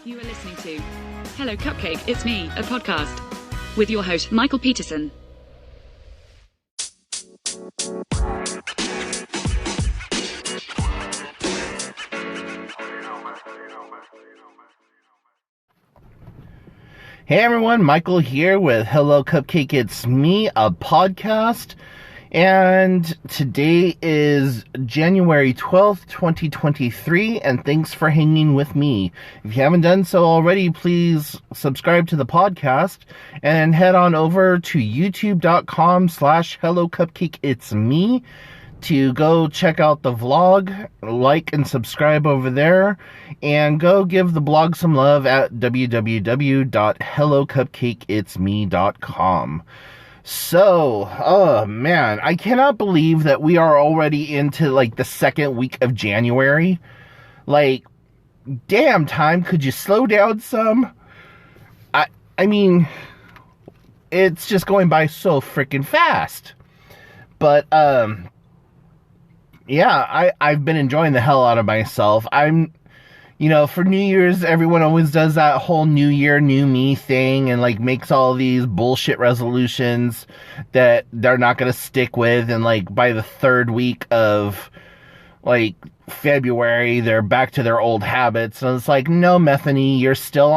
You are listening to Hello Cupcake, It's Me, a podcast with your host, Michael Peterson. Hey everyone, Michael here with Hello Cupcake, It's Me, a podcast. And today is January 12th, 2023, and thanks for hanging with me. If you haven't done so already, please subscribe to the podcast and head on over to youtube.com/Hello Cupcake, It's Me to go check out the vlog, like and subscribe over there, and go give the blog some love at www.hellocupcakeitsme.com. So, oh man, I cannot believe that we are already into like the second week of January. Like, damn time, could you slow down some? I mean, it's just going by so freaking fast. But, yeah, I've been enjoying the hell out of myself. For New Year's, everyone always does that whole New Year, New Me thing and, like, makes all these bullshit resolutions that they're not going to stick with. And, like, by the third week of, like, February, they're back to their old habits. And it's like, no, Methany, you're still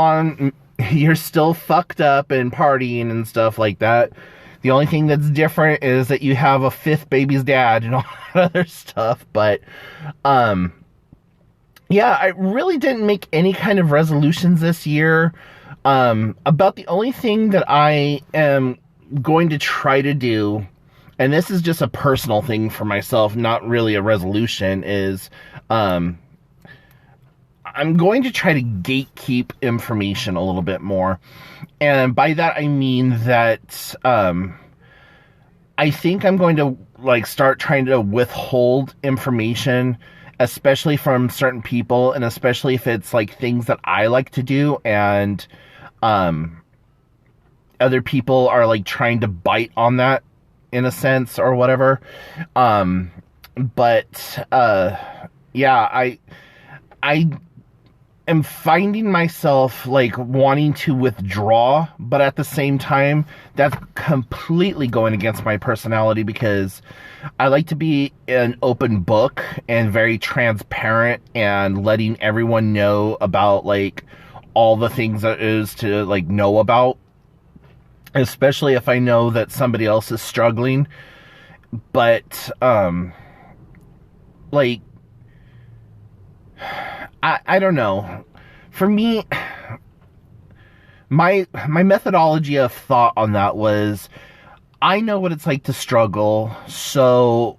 fucked up and partying and stuff like that. The only thing that's different is that you have a fifth baby's dad and all that other stuff. But, yeah, I really didn't make any kind of resolutions this year. About the only thing that I am going to try to do, and this is just a personal thing for myself, not really a resolution, is I'm going to try to gatekeep information a little bit more. And by that I mean that I think I'm going to start trying to withhold information, especially from certain people, and especially if it's like things that I like to do and other people are like trying to bite on that in a sense or whatever. Yeah, I am finding myself like wanting to withdraw, but at the same time that's completely going against my personality, because I like to be an open book and very transparent and letting everyone know about like all the things that is to like know about, especially if I know that somebody else is struggling. But I don't know. For me, my methodology of thought on that was, I know what it's like to struggle, so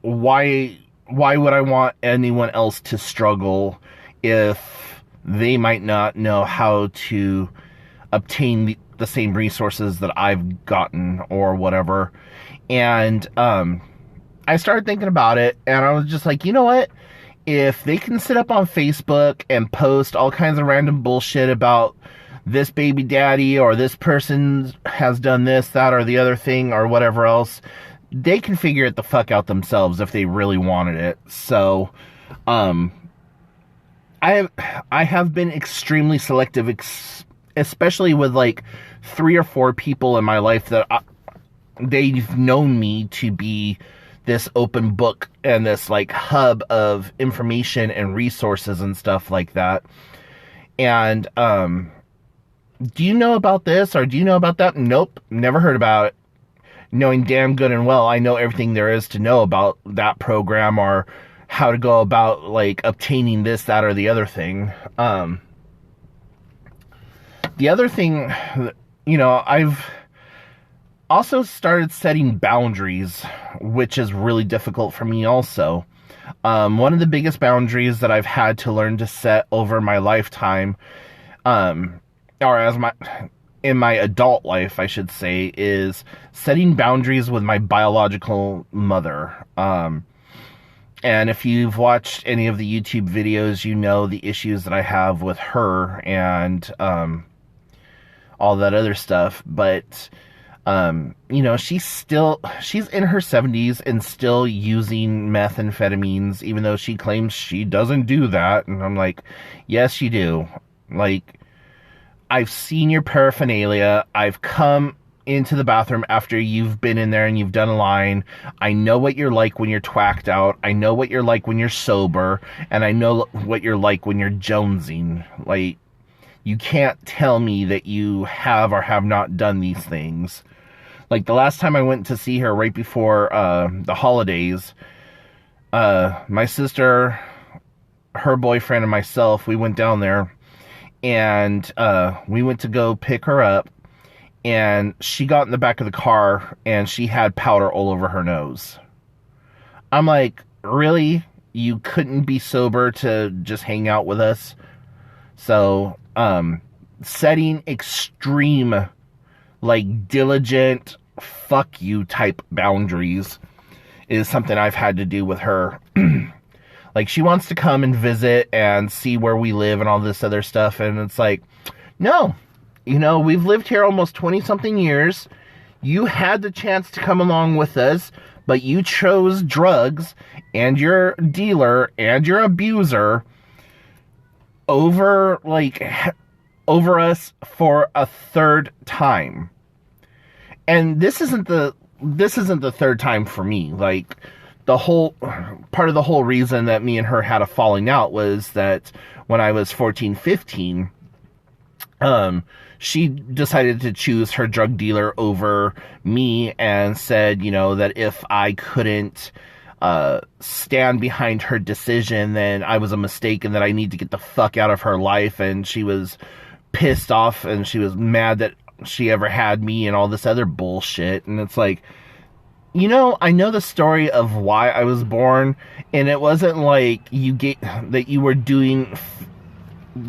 why would I want anyone else to struggle if they might not know how to obtain the same resources that I've gotten or whatever? And I started thinking about it, and I was just like, you know what? If they can sit up on Facebook and post all kinds of random bullshit about this baby daddy or this person has done this, that, or the other thing or whatever else, they can figure it the fuck out themselves if they really wanted it. So, I have been extremely selective, especially with like 3 or 4 people in my life that they've known me to be this open book and this like hub of information and resources and stuff like that. And, do you know about this or do you know about that? Nope, never heard about it. Knowing damn good and well I know everything there is to know about that program or how to go about like obtaining this, that, or the other thing. The other thing, I've also started setting boundaries, which is really difficult for me also. One of the biggest boundaries that I've had to learn to set over my lifetime, in my adult life, I should say, is setting boundaries with my biological mother. And if you've watched any of the YouTube videos, you know the issues that I have with her and all that other stuff. But she's in her 70s and still using methamphetamines, even though she claims she doesn't do that. And I'm like, yes, you do. Like, I've seen your paraphernalia. I've come into the bathroom after you've been in there and you've done a line. I know what you're like when you're twacked out. I know what you're like when you're sober. And I know what you're like when you're jonesing. Like, you can't tell me that you have or have not done these things. Like, the last time I went to see her right before the holidays, my sister, her boyfriend, and myself, we went down there. And we went to go pick her up, and she got in the back of the car, and she had powder all over her nose. I'm like, really? You couldn't be sober to just hang out with us? So, setting extreme, like, diligent, fuck you type boundaries is something I've had to do with her. Like, she wants to come and visit and see where we live and all this other stuff. And it's like, no, we've lived here almost 20-something years. You had the chance to come along with us, but you chose drugs and your dealer and your abuser over us for a third time. And this isn't the third time for me. Like, part of the whole reason that me and her had a falling out was that when I was 14, 15, she decided to choose her drug dealer over me and said, that if I couldn't stand behind her decision, then I was a mistake and that I need to get the fuck out of her life. And she was pissed off and she was mad that she ever had me and all this other bullshit. And it's like, I know the story of why I was born, and it wasn't like that you were doing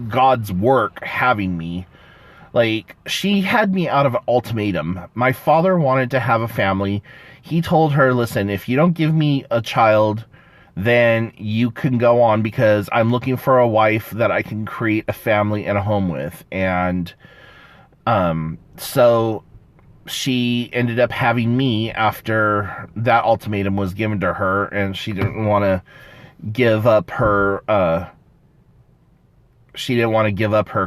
God's work having me. Like, she had me out of an ultimatum. My father wanted to have a family. He told her, listen, if you don't give me a child, then you can go on, because I'm looking for a wife that I can create a family and a home with. And so she ended up having me after that ultimatum was given to her, and she didn't want to give up her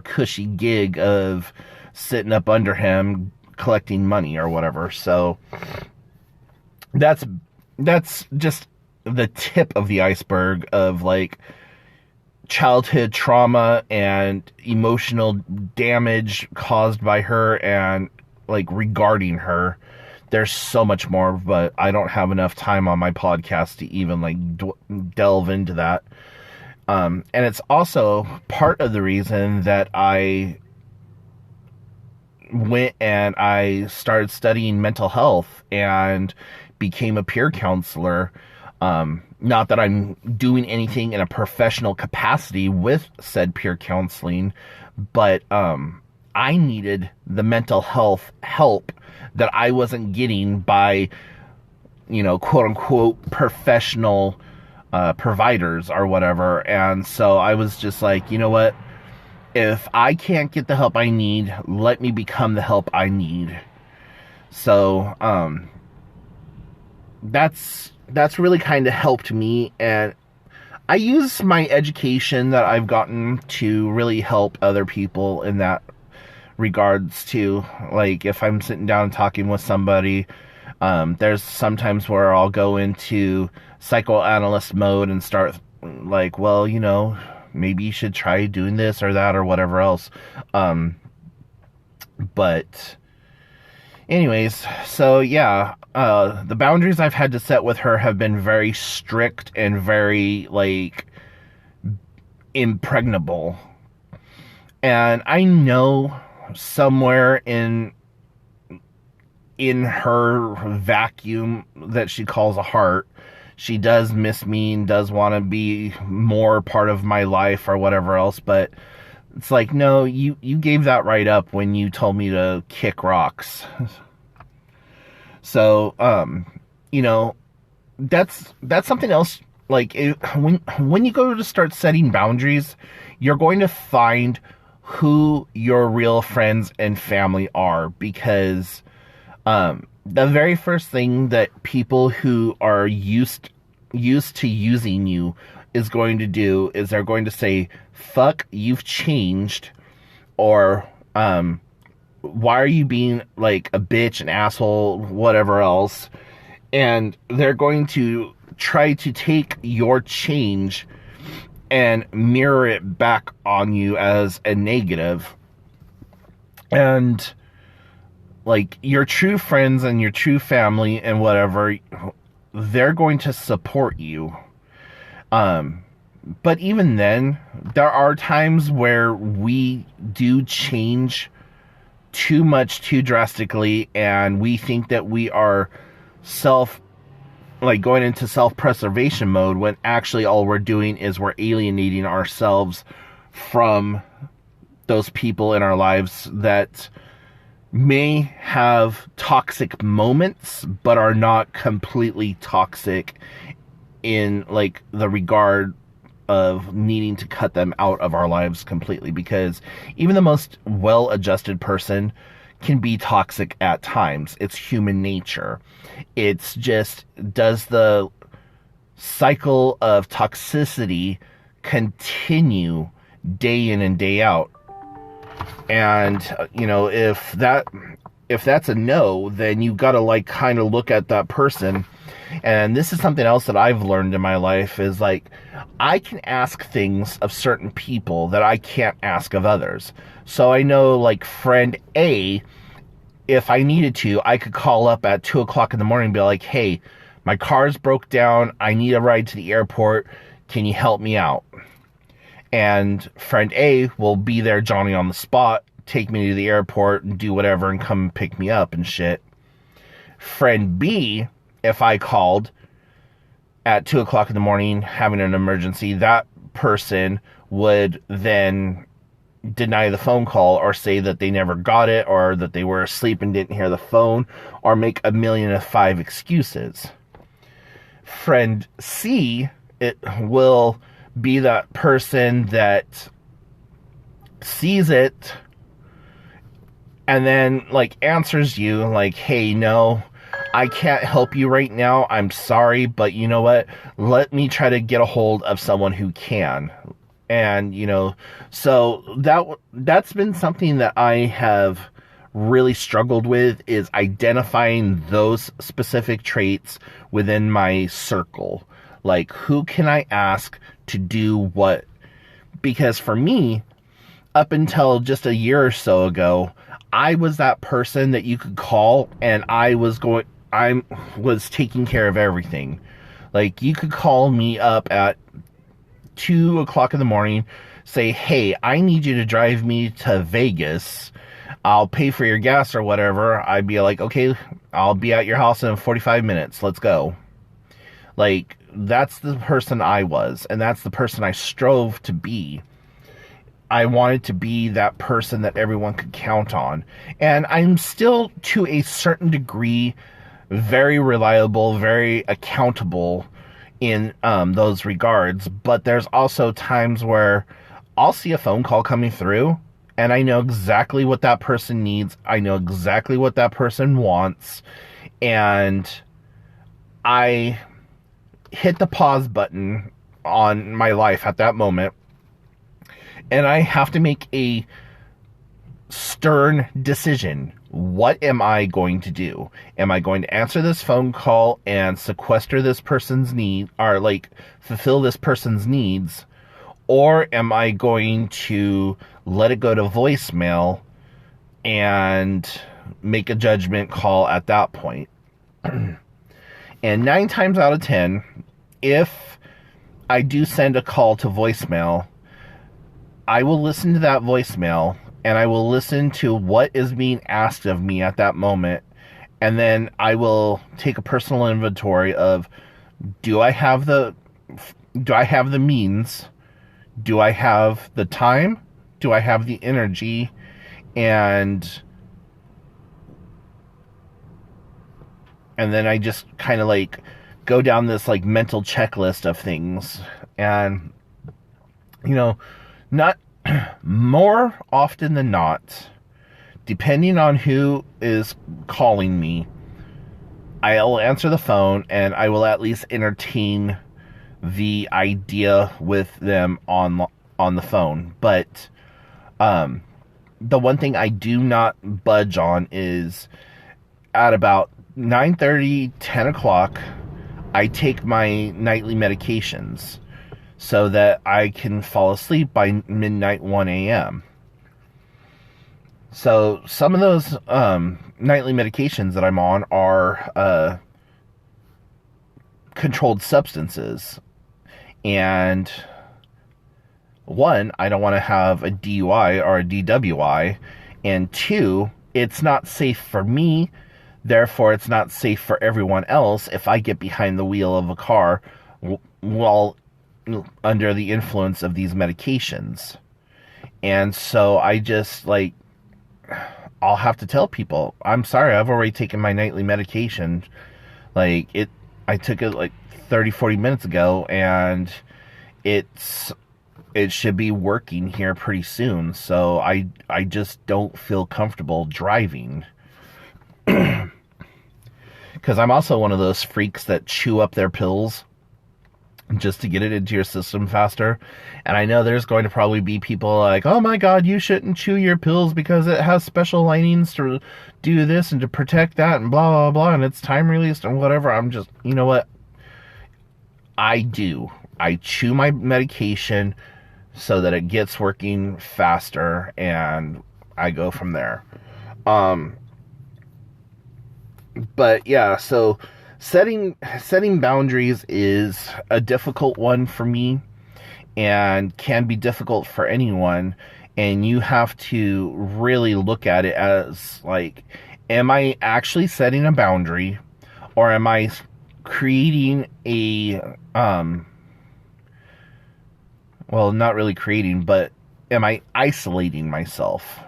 cushy gig of sitting up under him collecting money or whatever. So that's just the tip of the iceberg of, like, childhood trauma and emotional damage caused by her and, like, regarding her. There's so much more, but I don't have enough time on my podcast to even, like, delve into that. And it's also part of the reason that I went and I started studying mental health and became a peer counselor. Not that I'm doing anything in a professional capacity with said peer counseling, but I needed the mental health help that I wasn't getting by, quote unquote, professional providers or whatever. And so I was just like, you know what? If I can't get the help I need, let me become the help I need. So that's really kind of helped me, and I use my education that I've gotten to really help other people in that regards too. Like, if I'm sitting down and talking with somebody, there's sometimes where I'll go into psychoanalyst mode and start like, well, maybe you should try doing this or that or whatever else. But anyways, so yeah, the boundaries I've had to set with her have been very strict and very, like, impregnable. And I know somewhere in her vacuum that she calls a heart, she does miss me and does want to be more part of my life or whatever else. But it's like, no, you gave that right up when you told me to kick rocks. So, that's something else. Like, when you go to start setting boundaries, you're going to find who your real friends and family are, because the very first thing that people who are used to using you is going to do is they're going to say, fuck, you've changed. or why are you being like a bitch, an asshole, whatever else, and they're going to try to take your change and mirror it back on you as a negative. And like your true friends and your true family and whatever, they're going to support you. But even then, there are times where we do change too much, too drastically, and we think that we are going into self-preservation mode, when actually all we're doing is we're alienating ourselves from those people in our lives that may have toxic moments, but are not completely toxic in like the regard of needing to cut them out of our lives completely, because even the most well-adjusted person can be toxic at times. It's human nature. It's just, does the cycle of toxicity continue day in and day out? And if that's a no, then you gotta like kind of look at that person. And this is something else that I've learned in my life, is like, I can ask things of certain people that I can't ask of others. So I know, like, friend A, if I needed to, I could call up at 2 o'clock in the morning and be like, hey, my car's broke down, I need a ride to the airport, can you help me out? And friend A will be there, Johnny on the spot, take me to the airport and do whatever and come pick me up and shit. Friend B, if I called at 2 o'clock in the morning having an emergency, that person would then deny the phone call, or say that they never got it, or that they were asleep and didn't hear the phone, or make 1,000,005 excuses. Friend C, it will be that person that sees it and then like answers you like, hey, no, I can't help you right now, I'm sorry, but you know what, let me try to get a hold of someone who can. And so that's been something that I have really struggled with, is identifying those specific traits within my circle. Like, who can I ask to do what? Because for me, up until just a year or so ago, I was that person that you could call and I was taking care of everything. Like, you could call me up at 2 o'clock in the morning, say, hey, I need you to drive me to Vegas. I'll pay for your gas or whatever. I'd be like, okay, I'll be at your house in 45 minutes. Let's go. Like, that's the person I was, and that's the person I strove to be. I wanted to be that person that everyone could count on. And I'm still, to a certain degree, very reliable, very accountable in those regards. But there's also times where I'll see a phone call coming through, and I know exactly what that person needs. I know exactly what that person wants. And I hit the pause button on my life at that moment, and I have to make a stern decision. What am I going to do? Am I going to answer this phone call and sequester this person's need, or like fulfill this person's needs? Or am I going to let it go to voicemail and make a judgment call at that point? And 9 times out of 10, if I do send a call to voicemail, I will listen to that voicemail, and I will listen to what is being asked of me at that moment. And then I will take a personal inventory of, do I have the means? Do I have the time? Do I have the energy? And then I just kind of like go down this like mental checklist of things. And, not more often than not, depending on who is calling me, I'll answer the phone and I will at least entertain the idea with them on the phone. But the one thing I do not budge on is at about 9:30, 10 o'clock, I take my nightly medications so that I can fall asleep by midnight, 1 a.m. So some of those nightly medications that I'm on are controlled substances. And one, I don't want to have a DUI or a DWI. And two, it's not safe for me. Therefore, it's not safe for everyone else if I get behind the wheel of a car while under the influence of these medications. And so I just, like, I'll have to tell people, I'm sorry, I've already taken my nightly medication. Like, I took it like 30, 40 minutes ago, and it should be working here pretty soon. So I just don't feel comfortable driving. Because I'm also one of those freaks that chew up their pills just to get it into your system faster. And I know there's going to probably be people like, oh my god, you shouldn't chew your pills because it has special linings to do this and to protect that and blah, blah, blah, and it's time released and whatever. I'm just, you know what? I chew my medication so that it gets working faster, and I go from there. But yeah, so setting boundaries is a difficult one for me, and can be difficult for anyone. And you have to really look at it as, like, am I actually setting a boundary, or am I creating a well, not really creating, but am I isolating myself?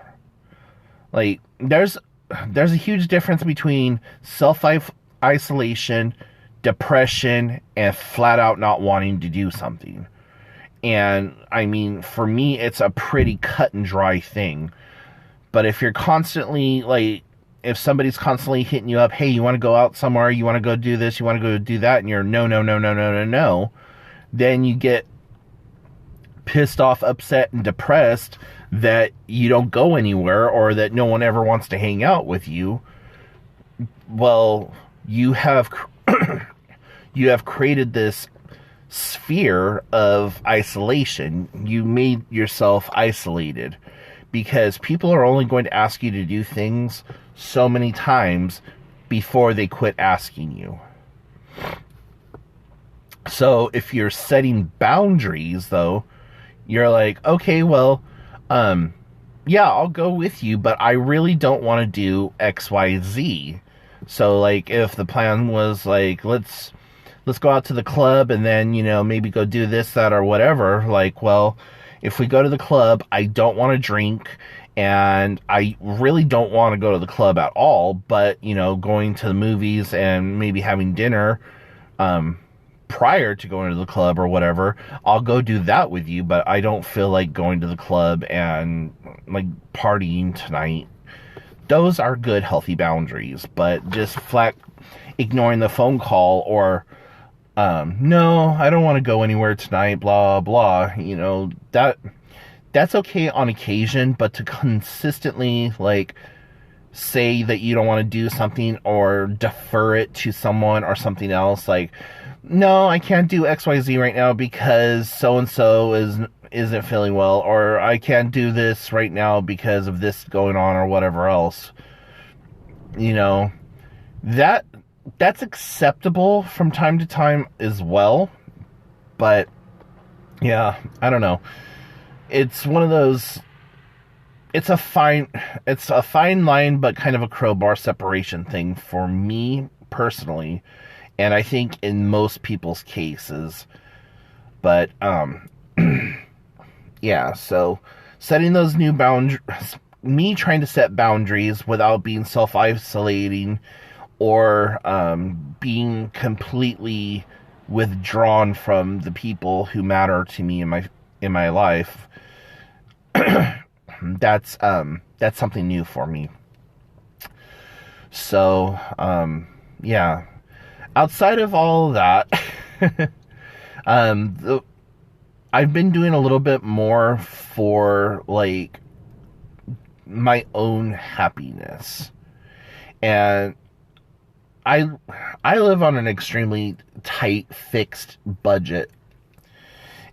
Like, there's a huge difference between self-isolation, depression, and flat out not wanting to do something. And, I mean, for me, it's a pretty cut and dry thing. But if you're constantly, like, if somebody's constantly hitting you up, hey, you want to go out somewhere, you want to go do this, you want to go do that, and you're no, then you get pissed off, upset, and depressed that you don't go anywhere, or that no one ever wants to hang out with you. Well, you have created this sphere of isolation. You made yourself isolated, because people are only going to ask you to do things so many times before they quit asking you. So if you're setting boundaries, though, you're like, okay, well, yeah, I'll go with you, but I really don't want to do X, Y, Z. So, like, if the plan was, like, let's go out to the club and then, you know, maybe go do this, that, or whatever. Like, well, if we go to the club, I don't want to drink, and I really don't want to go to the club at all, but, you know, going to the movies and maybe having dinner, prior to going to the club or whatever, I'll go do that with you, but I don't feel like going to the club and, like, partying tonight. Those are good, healthy boundaries, but just flat ignoring the phone call, or, no, I don't want to go anywhere tonight, blah, blah, you know, that's okay on occasion, but to consistently, like, say that you don't want to do something, or defer it to someone or something else, like, no, I can't do XYZ right now because so-and-so isn't feeling well, or I can't do this right now because of this going on, or whatever else. You know, that's acceptable from time to time as well. But yeah, I don't know. It's one of those, it's a fine line, but kind of a crowbar separation thing for me personally. And I think in most people's cases. But, yeah, so setting those new boundaries, me trying to set boundaries without being self-isolating, or being completely withdrawn from the people who matter to me in my life, that's something new for me. So, yeah. Outside of all of that, I've been doing a little bit more for, like, my own happiness. And I live on an extremely tight, fixed budget.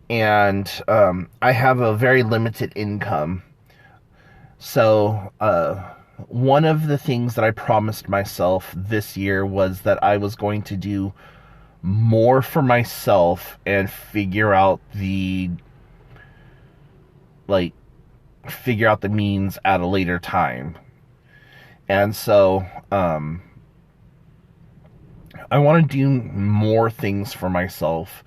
And I have a very limited income. So one of the things that I promised myself this year was that I was going to do more for myself and figure out the means at a later time. And so I want to do more things for myself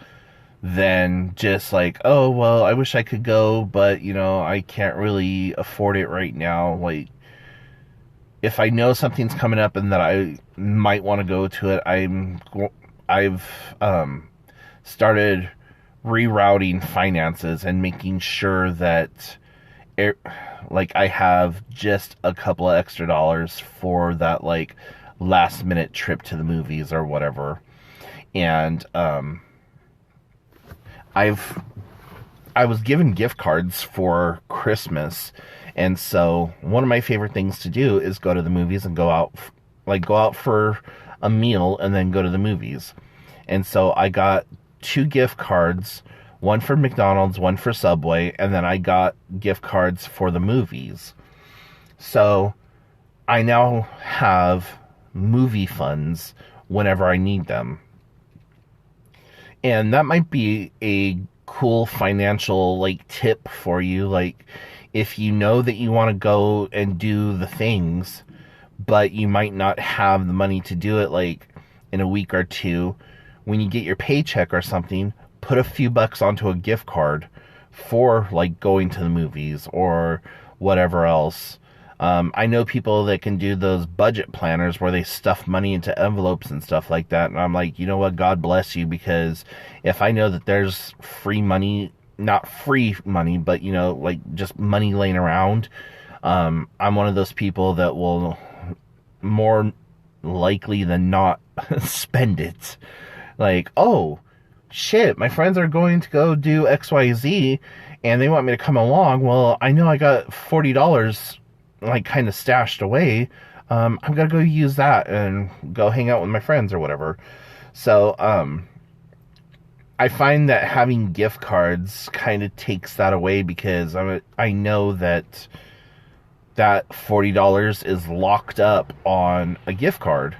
than just like, oh, well, I wish I could go, but, you know, I can't really afford it right now. Like, if I know something's coming up and that I might want to go to it, I've started rerouting finances and making sure that I have just a couple of extra dollars for that, like, last minute trip to the movies or whatever. And I was given gift cards for Christmas, and so one of my favorite things to do is go to the movies and go out for a meal and then go to the movies. And so I got 2 gift cards, one for McDonald's, one for Subway, and then I got gift cards for the movies. So I now have movie funds whenever I need them. And that might be a cool financial, like, tip for you. Like, if you know that you want to go and do the things, but you might not have the money to do it, like, in a week or two, when you get your paycheck or something, put a few bucks onto a gift card for, like, going to the movies or whatever else. I know people that can do those budget planners where they stuff money into envelopes and stuff like that. And I'm like, you know what? God bless you, because if I know that there's free money, not free money, but, you know, like, just money laying around, I'm one of those people that will more likely than not spend it. Like, oh, shit, my friends are going to go do XYZ and they want me to come along. Well, I know I got $40 like kind of stashed away. I'm gonna go use that and go hang out with my friends or whatever. So I find that having gift cards kind of takes that away, because I know that $40 is locked up on a gift card.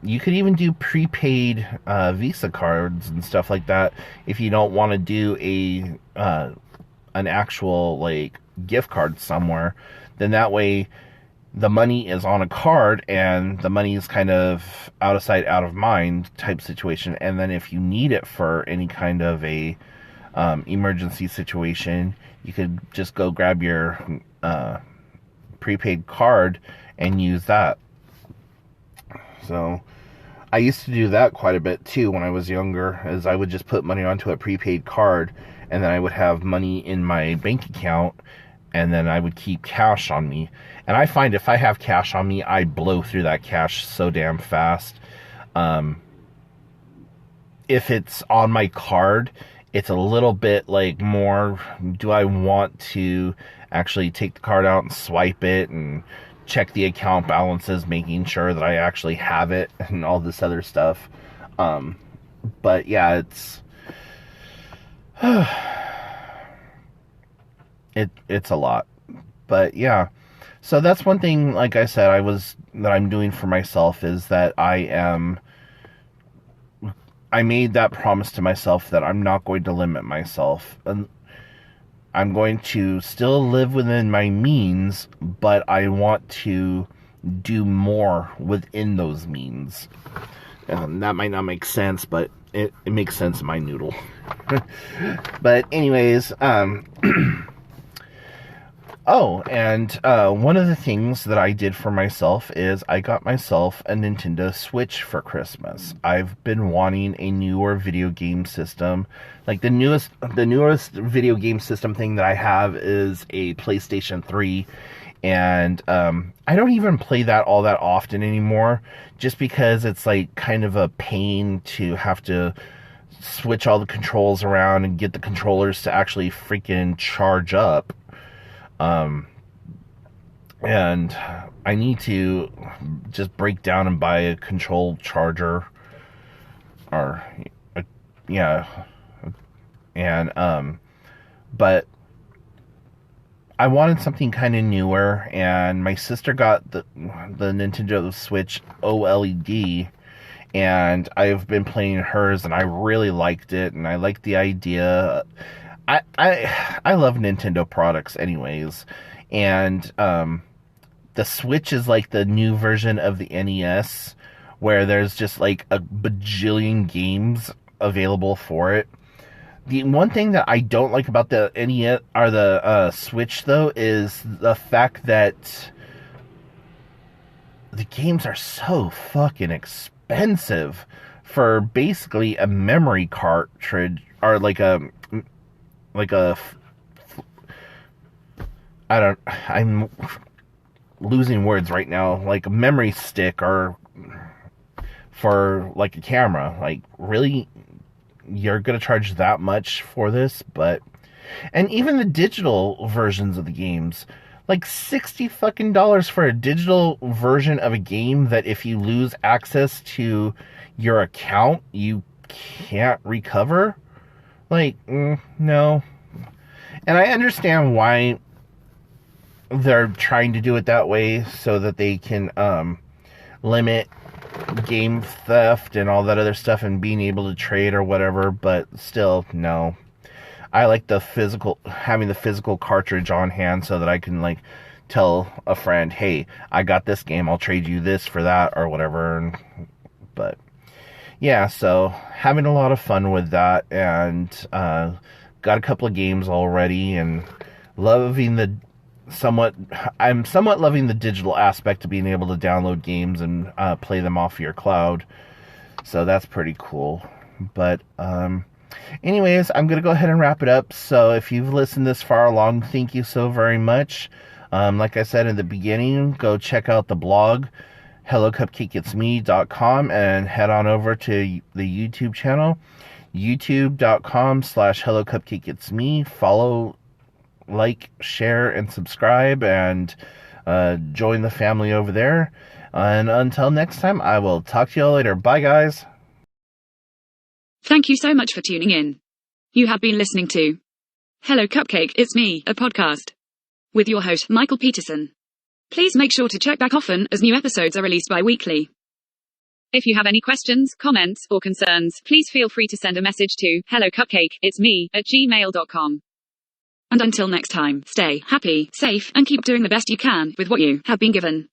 You could even do prepaid Visa cards and stuff like that if you don't want to do an actual, like, gift card somewhere. Then that way the money is on a card and the money is kind of out of sight, out of mind type situation. And then if you need it for any kind of a emergency situation, you could just go grab your prepaid card and use that. So I used to do that quite a bit too when I was younger, as I would just put money onto a prepaid card and then I would have money in my bank account, and then I would keep cash on me. And I find if I have cash on me, I blow through that cash so damn fast. If it's on my card, it's a little bit like more, do I want to actually take the card out and swipe it and check the account balances, making sure that I actually have it and all this other stuff. But yeah, it's a lot. But yeah, so that's one thing, like I said, that I'm doing for myself, is that I made that promise to myself that I'm not going to limit myself, and I'm going to still live within my means, but I want to do more within those means. That might not make sense, but it makes sense in my noodle. But anyways, oh, and one of the things that I did for myself is I got myself a Nintendo Switch for Christmas. I've been wanting a newer video game system. Like, the newest video game system thing that I have is a PlayStation 3, and I don't even play that all that often anymore, just because it's like kind of a pain to have to switch all the controls around and get the controllers to actually freaking charge up. and I need to just break down and buy a control charger, or yeah, and but I wanted something kind of newer, and my sister got the Nintendo Switch OLED, and I've been playing hers, and I really liked it, and I liked the idea. I love Nintendo products, anyways, and the Switch is like the new version of the NES, where there's just like a bajillion games available for it. The one thing that I don't like about the NES or the Switch, though, is the fact that the games are so fucking expensive for basically a memory cartridge, or like a I don't I'm losing words right now, like a memory stick, or for like a camera. Like, really, you're gonna charge that much for this? But and even the digital versions of the games, like $60 fucking for a digital version of a game that if you lose access to your account, you can't recover. Like, no. And I understand why they're trying to do it that way, so that they can limit game theft and all that other stuff, and being able to trade or whatever, but still, no. I like having the physical cartridge on hand, so that I can, like, tell a friend, hey, I got this game, I'll trade you this for that, or whatever. But yeah, so having a lot of fun with that, and got a couple of games already, and I'm somewhat loving the digital aspect of being able to download games and play them off your cloud. So that's pretty cool. But anyways, I'm going to go ahead and wrap it up. So if you've listened this far along, thank you so very much. Like I said in the beginning, go check out the blog, hellocupcakeitsme.com, and head on over to the YouTube channel, youtube.com/hellocupcakeitsme. Follow, like, share, and subscribe, and join the family over there. And until next time, I will talk to you all later. Bye, guys. Thank you so much for tuning in. You have been listening to Hello Cupcake, It's Me, a podcast, with your host, Michael Peterson. Please make sure to check back often, as new episodes are released bi-weekly. If you have any questions, comments, or concerns, please feel free to send a message to hellocupcakeitsme@gmail.com. And until next time, stay happy, safe, and keep doing the best you can with what you have been given.